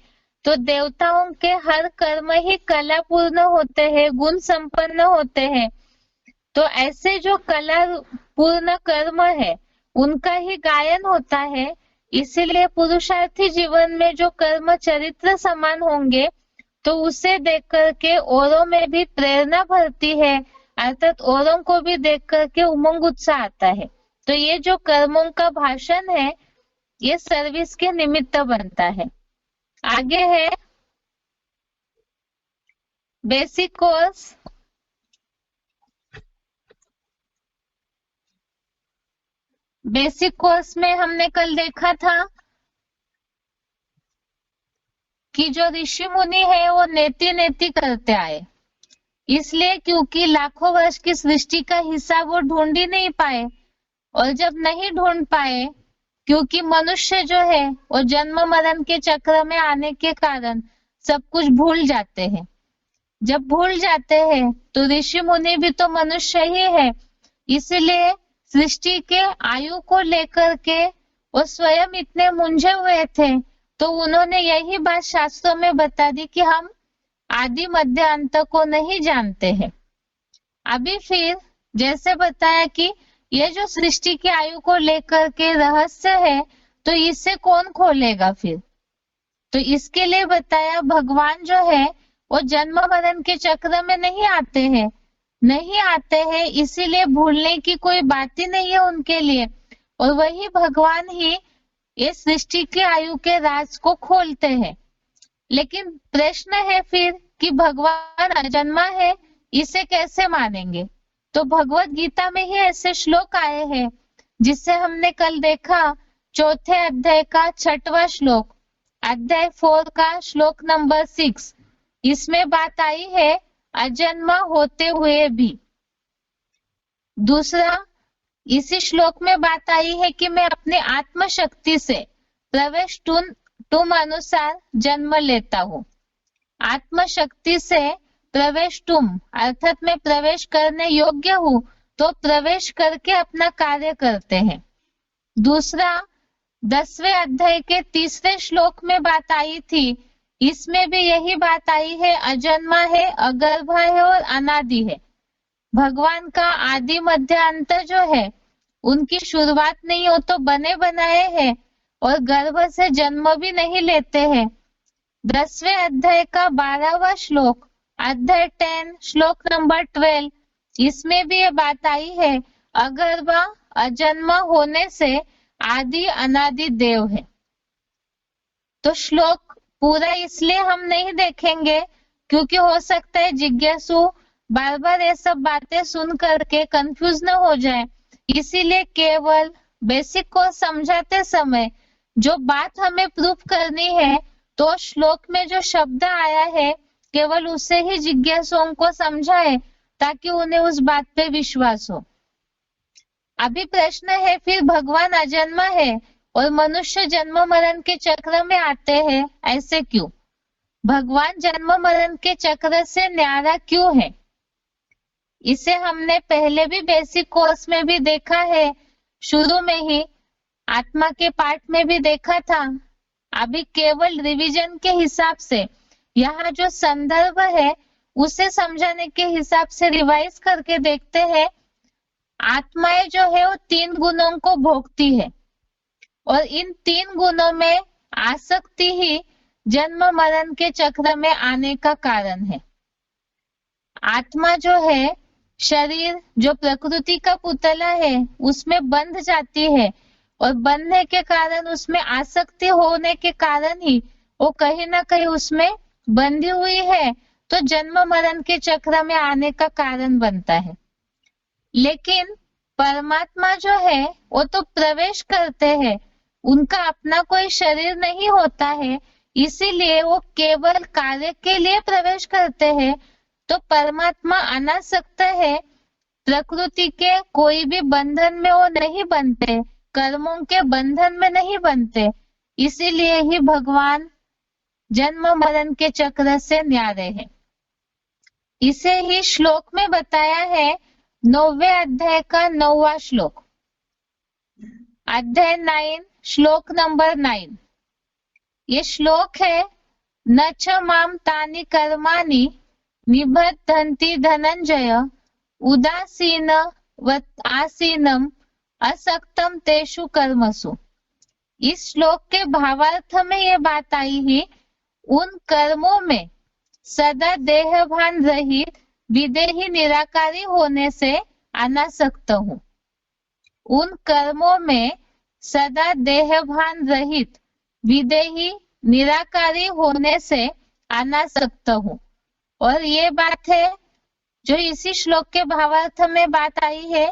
Speaker 1: तो देवताओं के हर कर्म ही कलापूर्ण होते हैं, गुण संपन्न होते हैं। तो ऐसे जो कला पूर्ण कर्म है उनका ही गायन होता है। इसीलिए पुरुषार्थी जीवन में जो कर्म चरित्र समान होंगे तो उसे देख करके औरों में भी प्रेरणा भरती है, अर्थात औरों को भी देख करके उमंग उत्साह आता है। तो ये जो कर्मों का भाषण है ये सर्विस के निमित्त बनता है। आगे है बेसिक कोर्स। बेसिक कोर्स में हमने कल देखा था कि जो ऋषि मुनि है वो नेति नेति करते आए, इसलिए क्योंकि लाखों वर्ष की सृष्टि का हिस्सा वो ढूंढ ही नहीं पाए। और जब नहीं ढूंढ पाए क्योंकि मनुष्य जो है वो जन्म मरण के चक्र में आने के कारण सब कुछ भूल जाते हैं। जब भूल जाते हैं तो ऋषि मुनि भी तो मनुष्य ही है, इसलिए सृष्टि के आयु को लेकर के वो स्वयं इतने मुंझे हुए थे। तो उन्होंने यही बात शास्त्रों में बता दी कि हम आदि मध्य अंत को नहीं जानते हैं। अभी फिर जैसे बताया कि ये जो सृष्टि की आयु को लेकर के रहस्य है तो इसे कौन खोलेगा फिर। तो इसके लिए बताया भगवान जो है वो जन्म मरण के चक्र में नहीं आते हैं, इसीलिए भूलने की कोई बात ही नहीं है उनके लिए। और वही भगवान ही ये सृष्टि की आयु के राज को खोलते हैं। लेकिन प्रश्न है फिर कि भगवान अजन्मा है, इसे कैसे मानेंगे? तो भगवत गीता में ही ऐसे श्लोक आए हैं, जिससे हमने कल देखा 4थे अध्याय का 6वां श्लोक, अध्याय 4 का श्लोक नंबर 6। इसमें बात आई है अजन्मा होते हुए भी। दूसरा, इसी श्लोक में बात आई है कि मैं अपनी आत्म शक्ति से प्रवेश तुम अनुसार जन्म लेता हूँ। आत्म शक्ति से प्रवेश तुम अर्थात मैं प्रवेश करने योग्य हूँ, तो प्रवेश करके अपना कार्य करते हैं। दूसरा, 10वें अध्याय के 3रे श्लोक में बात आई थी, इसमें भी यही बात आई है, अजन्मा है, अगर्भ है और अनादि है। भगवान का आदि मध्य अंत जो है, उनकी शुरुआत नहीं हो तो बने बनाए हैं और गर्भ से जन्म भी नहीं लेते हैं। 10वें अध्याय का 12वां श्लोक, अध्याय 10 श्लोक नंबर 12, इसमें भी ये बात आई है, अगर्भ अजन्मा होने से आदि अनादि देव है। तो श्लोक पूरा इसलिए हम नहीं देखेंगे क्योंकि हो सकता है जिज्ञासु बार बार ये सब बातें सुन करके कंफ्यूज न हो जाए। इसीलिए केवल बेसिक को समझाते समय जो बात हमें प्रूफ करनी है, तो श्लोक में जो शब्द आया है केवल उसे ही जिज्ञासुओं को समझाए ताकि उन्हें उस बात पे विश्वास हो। अभी प्रश्न है फिर भगवान अजन्मा है और मनुष्य जन्म मरण के चक्र में आते हैं, ऐसे क्यों? भगवान जन्म मरण के चक्र से न्यारा क्यों है? इसे हमने पहले भी बेसिक कोर्स में भी देखा है, शुरू में ही आत्मा के पार्ट में भी देखा था। अभी केवल रिवीजन के हिसाब से यहाँ जो संदर्भ है उसे समझाने के हिसाब से रिवाइज करके देखते हैं। आत्माएं जो है वो 3 गुणों को भोगती है और इन 3 गुणों में आसक्ति ही जन्म मरण के चक्र में आने का कारण है। आत्मा जो है, शरीर जो प्रकृति का पुतला है, उसमें बंध जाती है और बंधने के कारण उसमें आसक्ति होने के कारण ही वो कहीं ना कहीं उसमें बंधी हुई है, तो जन्म मरण के चक्र में आने का कारण बनता है। लेकिन परमात्मा जो है वो तो प्रवेश करते हैं, उनका अपना कोई शरीर नहीं होता है, इसीलिए वो केवल कार्य के लिए प्रवेश करते हैं। तो परमात्मा अनासक्त है, प्रकृति के कोई भी बंधन में वो नहीं बनते, कर्मों के बंधन में नहीं बनते, इसीलिए ही भगवान जन्म मरण के चक्र से न्यारे हैं। इसे ही श्लोक में बताया है 9वें अध्याय का 9वां श्लोक, अध्याय 9 श्लोक नंबर 9। ये श्लोक है, न च माम तानि कर्माणि निबद्धन्ति धनंजय उदासीन आसीनम असक्तम तेषु कर्मसु। इस श्लोक के भावार्थ में ये बात आई है, उन कर्मों में सदा देहभान रहित विदेही निराकारी होने से अनासक्त हूँ। उन कर्मों में सदा देहभान रहित विदेही निराकारी होने से अनासक्त हूँ। और ये बात है जो इसी श्लोक के भावार्थ में बात आई है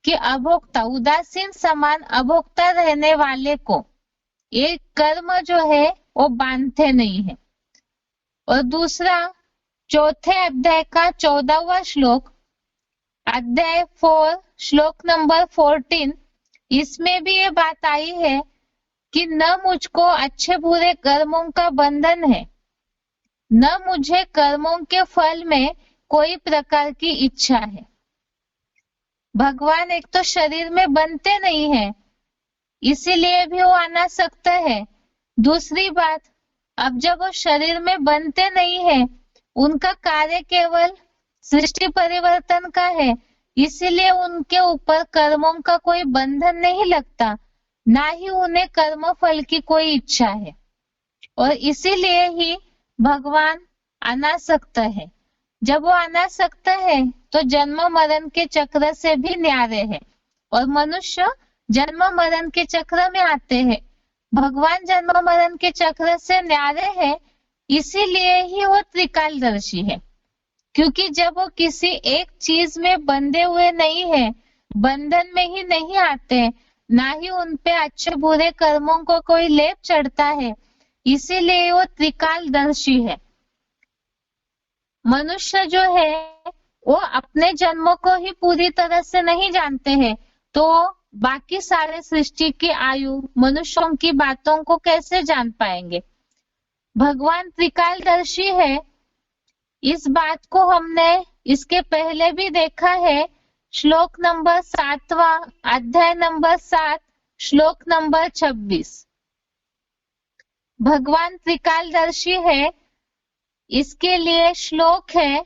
Speaker 1: कि अभोक्ता, उदासीन समान अभोक्ता रहने वाले को ये कर्म जो है वो बांधते नहीं है। और दूसरा, 4थे अध्याय का 14वां श्लोक, अध्याय 4 श्लोक नंबर 14, इसमें भी ये बात आई है कि न मुझको अच्छे बुरे कर्मों का बंधन है, न मुझे कर्मों के फल में कोई प्रकार की इच्छा है। भगवान एक तो शरीर में बनते नहीं है, इसीलिए भी वो अनासक्त है। दूसरी बात, अब जब वो शरीर में बनते नहीं है, उनका कार्य केवल सृष्टि परिवर्तन का है, इसीलिए उनके ऊपर कर्मों का कोई बंधन नहीं लगता, ना ही उन्हें कर्म फल की कोई इच्छा है। और इसीलिए ही भगवान अनासक्त है। जब वो अनासक्त है तो जन्म मरण के चक्र से भी न्यारे है, और मनुष्य जन्म मरण के चक्र में आते हैं। भगवान जन्म मरण के चक्र से न्यारे हैं, इसीलिए ही वो त्रिकालदर्शी है। क्योंकि जब वो किसी एक चीज में बंधे हुए नहीं है, बंधन में ही नहीं आते, ना ही उनपे अच्छे बुरे कर्मों को कोई लेप चढ़ता है, इसीलिए वो त्रिकालदर्शी है। मनुष्य जो है वो अपने जन्मों को ही पूरी तरह से नहीं जानते हैं, तो बाकी सारे सृष्टि की आयु, मनुष्यों की बातों को कैसे जान पाएंगे। भगवान त्रिकालदर्शी है, इस बात को हमने इसके पहले भी देखा है। श्लोक नंबर 7वां, अध्याय नंबर 7, श्लोक नंबर 26। भगवान त्रिकालदर्शी है, इसके लिए श्लोक है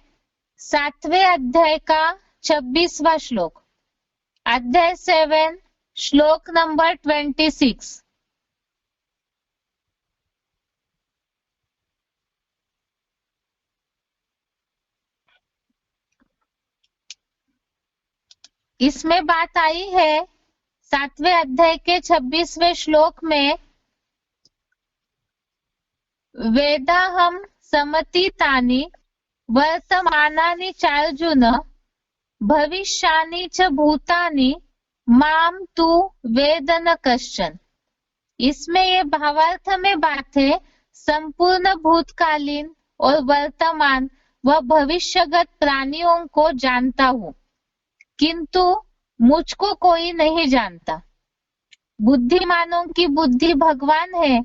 Speaker 1: 7वें अध्याय का 26वां श्लोक, अध्याय 7, श्लोक नंबर 26। इसमें बात आई है 7वें अध्याय के 26वें श्लोक में, वेदाहम समतीतानि वर्तमानानि चार्जुन भविष्यानि च भूतानि माम तु वेद न कश्चन। इसमें ये भावार्थ में बात है, संपूर्ण भूतकालीन और वर्तमान व भविष्यगत प्राणियों को जानता हूँ, किंतु मुझको कोई नहीं जानता। बुद्धिमानों की बुद्धि भगवान है।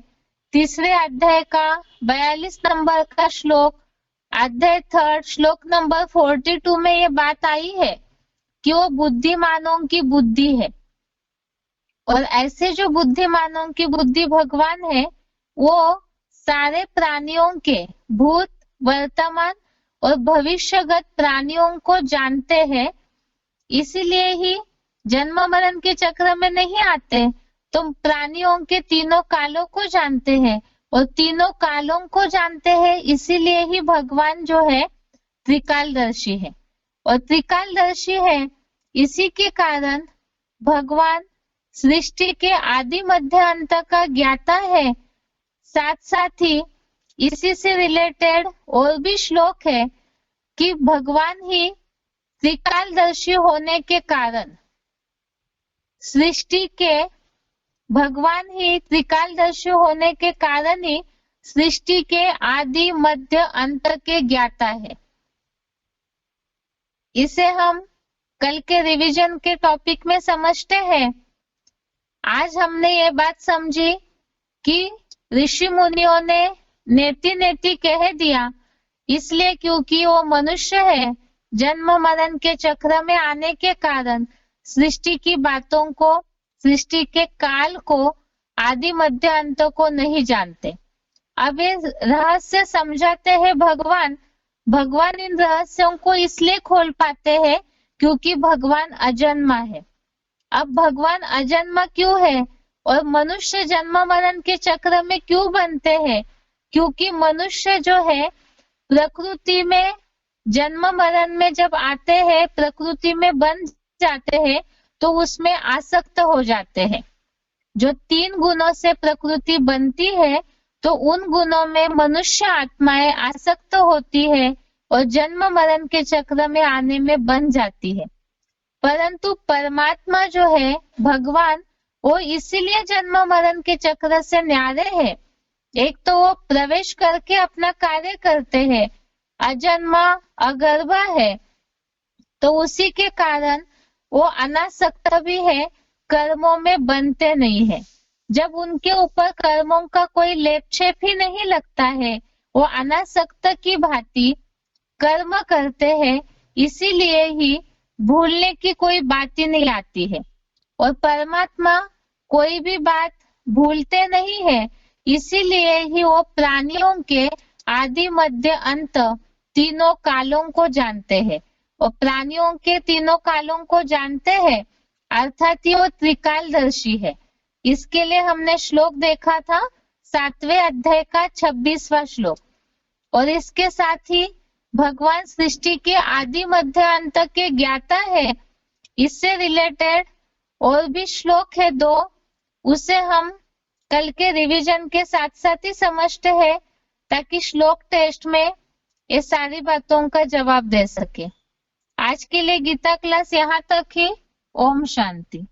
Speaker 1: तीसरे अध्याय का 42 नंबर का श्लोक, अध्याय 3, श्लोक नंबर 42 में ये बात आई है कि वो बुद्धिमानों की बुद्धि है। और ऐसे जो बुद्धिमानों की बुद्धि भगवान है, वो सारे प्राणियों के भूत, वर्तमान और भविष्यगत प्राणियों को जानते हैं, इसीलिए ही जन्म मरण के चक्र में नहीं आते। तो प्राणियों के तीनों कालों को जानते हैं, और तीनों कालों को जानते हैं, इसीलिए ही भगवान जो है त्रिकालदर्शी है। और त्रिकालदर्शी है, इसी के कारण भगवान सृष्टि के आदि मध्य अंत का ज्ञाता है। साथ साथ ही इसी से रिलेटेड और भी श्लोक है कि भगवान ही त्रिकालदर्शी होने के कारण सृष्टि के, भगवान ही त्रिकालदर्शी होने के कारण ही सृष्टि के आदि मध्य अंत के ज्ञाता है। इसे हम कल के रिवीजन के टॉपिक में समझते हैं। आज हमने ये बात समझी कि ऋषि मुनियों ने नेति नेति कह दिया, इसलिए क्योंकि वो मनुष्य है, जन्म मरण के चक्र में आने के कारण सृष्टि की बातों को, सृष्टि के काल को, आदि मध्य अंत को नहीं जानते। अब ये रहस्य समझाते हैं भगवान। भगवान इन रहस्यों को इसलिए खोल पाते हैं क्योंकि भगवान अजन्मा है। अब भगवान अजन्मा क्यों है और मनुष्य जन्म मरण के चक्र में क्यों बनते हैं? क्योंकि मनुष्य जो है प्रकृति में जन्म मरण में जब आते हैं, प्रकृति में बन जाते हैं, तो उसमें आसक्त हो जाते हैं। जो 3 गुणों से प्रकृति बनती है, तो उन गुणों में मनुष्य आत्माएं आसक्त होती है और जन्म मरण के चक्र में आने में बन जाती है। परंतु परमात्मा जो है भगवान, वो इसीलिए जन्म मरण के चक्र से न्यारे है। एक तो वो प्रवेश करके अपना कार्य करते हैं, अजन्मा अगर्भा है, तो उसी के कारण वो अनासक्त भी है, कर्मों में बनते नहीं है। जब उनके ऊपर कर्मों का कोई लेपछेप ही नहीं लगता है, वो अनासक्त की भांति कर्म करते हैं, इसीलिए ही भूलने की कोई बात ही नहीं आती है। और परमात्मा कोई भी बात भूलते नहीं है, इसीलिए ही वो प्राणियों के आदि मध्य अंत तीनों कालों को जानते हैं। और प्राणियों के तीनों कालों को जानते हैं अर्थात वो त्रिकालदर्शी है। इसके लिए हमने श्लोक देखा था 7वें अध्याय का 26वां श्लोक। और इसके साथ ही भगवान सृष्टि के आदि मध्य अंत के ज्ञाता है। इससे रिलेटेड और भी श्लोक है 2, उसे हम कल के रिवीजन के साथ साथ ही समझते हैं ताकि श्लोक टेस्ट में ये सारी बातों का जवाब दे सके। आज के लिए गीता क्लास यहाँ तक ही। ओम शांति।